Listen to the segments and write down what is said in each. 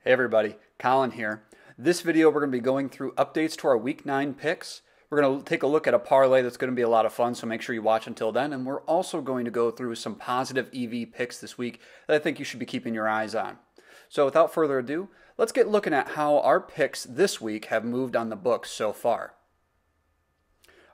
Hey everybody, Collin here. This video we're going to be going through updates to our Week 9 picks. We're going to take a look at a parlay that's going to be a lot of fun, so make sure you watch until then. And we're also going to go through some positive EV picks this week that I think you should be keeping your eyes on. So without further ado, let's get looking at how our picks this week have moved on the books so far.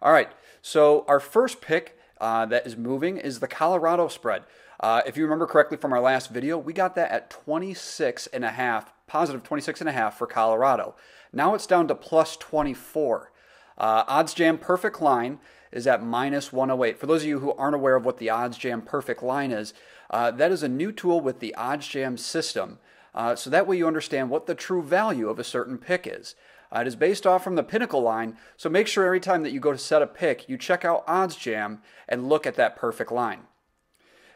All right, so our first pick that is moving is the Colorado spread. If you remember correctly from our last video, we got that at 26.5, positive 26.5 for Colorado. Now it's down to plus 24. Odds Jam perfect line is at minus 108. For those of you who aren't aware of what the Odds Jam perfect line is, that is a new tool with the Odds Jam system. So that way you understand what the true value of a certain pick is. It is based off from the Pinnacle line, so make sure every time that you go to set a pick, you check out Odds Jam and look at that perfect line.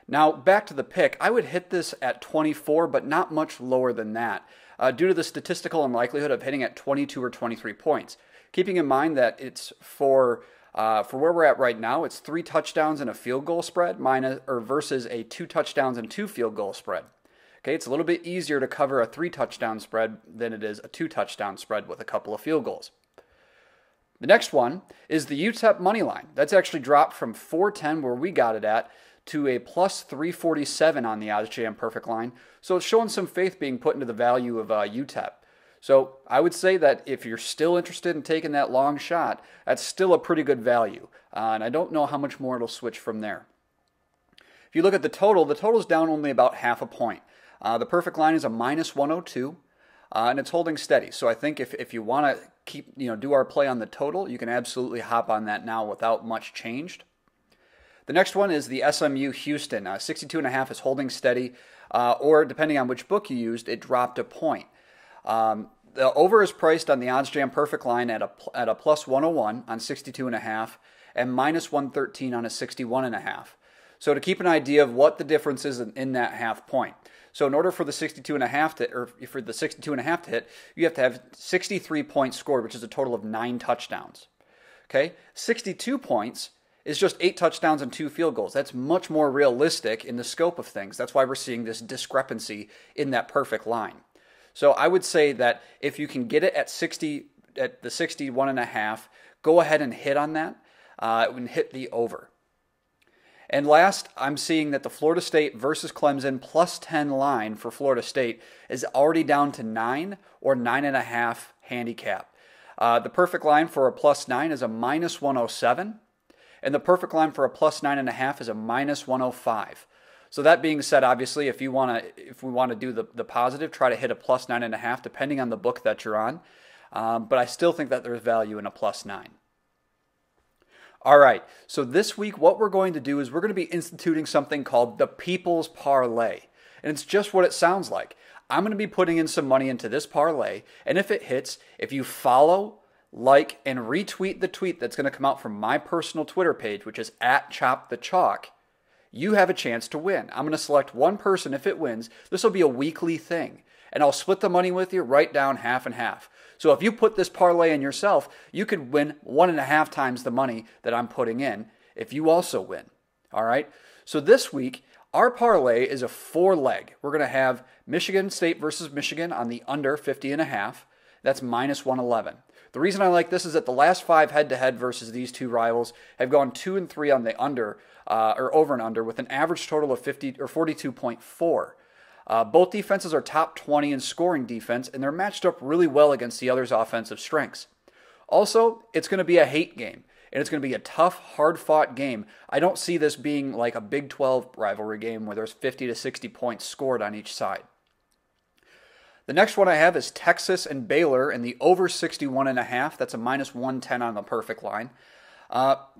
Now, back to the pick, I would hit this at 24, but not much lower than that, due to the statistical unlikelihood of hitting at 22 or 23 points. Keeping in mind that it's for where we're at right now, it's 3 touchdowns and a field goal spread versus a 2 touchdowns and 2 field goal spread. Okay, it's a little bit easier to cover a 3 touchdown spread than it is a 2 touchdown spread with a couple of field goals. The next one is the Utep money line. That's actually dropped from 410, where we got it at, to a plus 347 on the Odds Jam perfect line. So it's showing some faith being put into the value of Utep. So I would say that if you're still interested in taking that long shot, that's still a pretty good value. And I don't know how much more it'll switch from there. If you look at the total is down only about half a point. The perfect line is a minus 102, and it's holding steady. So I think if you want to do our play on the total, you can absolutely hop on that now without much changed. The next one is the Smu Houston. 62.5 is holding steady, or depending on which book you used, it dropped a point. The over is priced on the Odds Jam perfect line at a plus 101 on 62.5 and minus 113 on a 61.5. So to keep an idea of what the difference is in that half point. So in order for the 62.5 to hit, you have to have 63 points scored, which is a total of 9 touchdowns. Okay, 62 points is just 8 touchdowns and 2 field goals. That's much more realistic in the scope of things. That's why we're seeing this discrepancy in that perfect line. So I would say that if you can get it at the 61.5, go ahead and hit on that and hit the over. And last, I'm seeing that the Florida State versus Clemson plus 10 line for Florida State is already down to 9 or 9.5 handicap. The perfect line for a plus 9 is a minus 107. And the perfect line for a plus 9.5 is a minus 105. So that being said, obviously, if we want to do the positive, try to hit a plus 9.5, depending on the book that you're on. But I still think that there's value in a plus 9. All right, so this week what we're going to do is we're going to be instituting something called the People's Parlay. And it's just what it sounds like. I'm going to be putting in some money into this parlay, and if it hits, if you follow, like, and retweet the tweet that's going to come out from my personal Twitter page, which is @ChopTheChalk, you have a chance to win. I'm going to select one person if it wins. This will be a weekly thing, and I'll split the money with you right down half and half. So if you put this parlay in yourself, you could win 1.5 times the money that I'm putting in if you also win. All right? So this week, our parlay is a 4-leg. We're going to have Michigan State versus Michigan on the under 50.5. That's minus 111. The reason I like this is that the last 5 head-to-head versus these two rivals have gone 2 and 3 on the under, or over and under, with an average total of 50 or 42.4. Both defenses are top 20 in scoring defense, and they're matched up really well against the other's offensive strengths. Also, it's going to be a hate game, and it's going to be a tough, hard-fought game. I don't see this being like a Big 12 rivalry game where there's 50 to 60 points scored on each side. The next one I have is Texas and Baylor in the over 61.5. That's a minus 110 on the perfect line.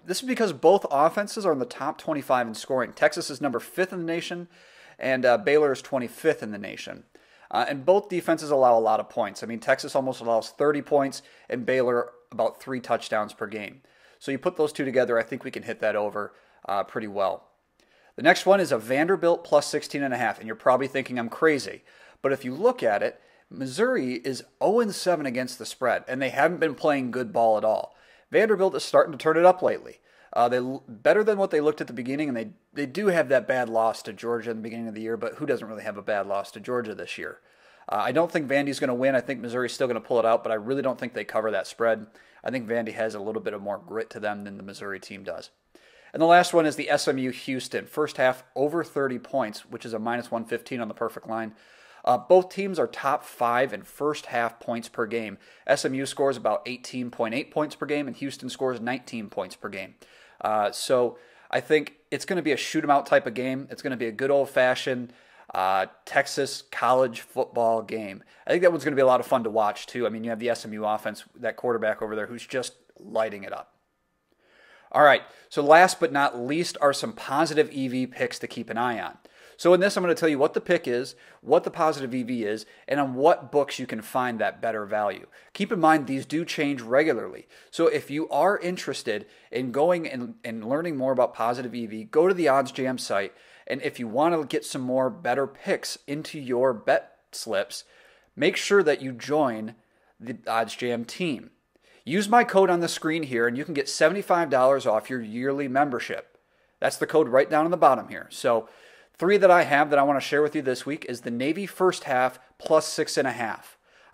This is because both offenses are in the top 25 in scoring. Texas is number 5th in the nation, and Baylor is 25th in the nation. And both defenses allow a lot of points. I mean, Texas almost allows 30 points, and Baylor about 3 touchdowns per game. So you put those two together, I think we can hit that over pretty well. The next one is a Vanderbilt plus 16.5, and you're probably thinking I'm crazy. But if you look at it, Missouri is 0-7 against the spread, and they haven't been playing good ball at all. Vanderbilt is starting to turn it up lately. They're better than what they looked at the beginning, and they do have that bad loss to Georgia in the beginning of the year, but who doesn't really have a bad loss to Georgia this year? I don't think Vandy's going to win. I think Missouri's still going to pull it out, but I really don't think they cover that spread. I think Vandy has a little bit of more grit to them than the Missouri team does. And the last one is the SMU Houston. First half over 30 points, which is a minus 115 on the perfect line. Both teams are top 5 in first half points per game. SMU scores about 18.8 points per game, and Houston scores 19 points per game. So I think it's going to be a shoot 'em out type of game. It's going to be a good old-fashioned Texas college football game. I think that one's going to be a lot of fun to watch, too. I mean, you have the SMU offense, that quarterback over there who's just lighting it up. All right, so last but not least are some positive EV picks to keep an eye on. So in this, I'm going to tell you what the pick is, what the positive EV is, and on what books you can find that better value. Keep in mind, these do change regularly. So if you are interested in going and learning more about positive EV, go to the OddsJam site. And if you want to get some more better picks into your bet slips, make sure that you join the OddsJam team. Use my code on the screen here, and you can get $75 off your yearly membership. That's the code right down on the bottom here. So 3 that I have that I want to share with you this week is the Navy first half plus 6.5.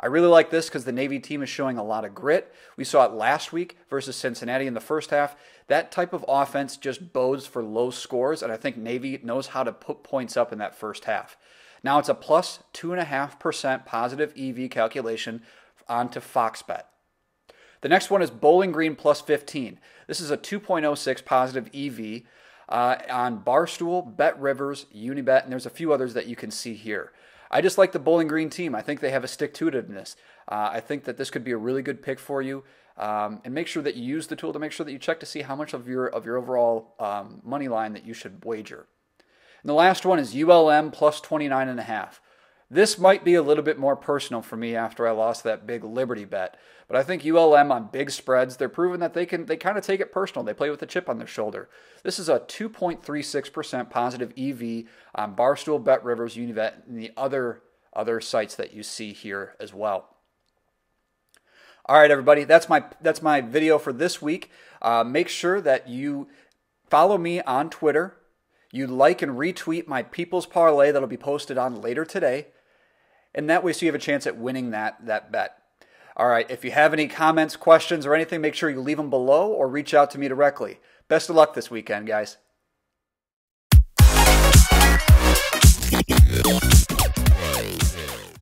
I really like this because the Navy team is showing a lot of grit. We saw it last week versus Cincinnati in the first half. That type of offense just bodes for low scores, and I think Navy knows how to put points up in that first half. Now it's a plus 2.5% positive EV calculation onto Fox Bet. The next one is Bowling Green plus 15. This is a 2.06 positive EV on Barstool, Bet Rivers, Unibet, and there's a few others that you can see here. I just like the Bowling Green team. I think they have a stick-to-itiveness. I think that this could be a really good pick for you. And make sure that you use the tool to make sure that you check to see how much of your overall money line that you should wager. And the last one is ULM plus 29.5. This might be a little bit more personal for me after I lost that big Liberty bet. But I think ULM on big spreads, they're proving that they kind of take it personal. They play with a chip on their shoulder. This is a 2.36% positive EV on Barstool, Bet Rivers, Unibet, and the other sites that you see here as well. All right, everybody, that's my video for this week. Make sure that you follow me on Twitter. You like and retweet my People's Parlay that'll be posted on later today. And that way, so you have a chance at winning that bet. All right, if you have any comments, questions, or anything, make sure you leave them below or reach out to me directly. Best of luck this weekend, guys.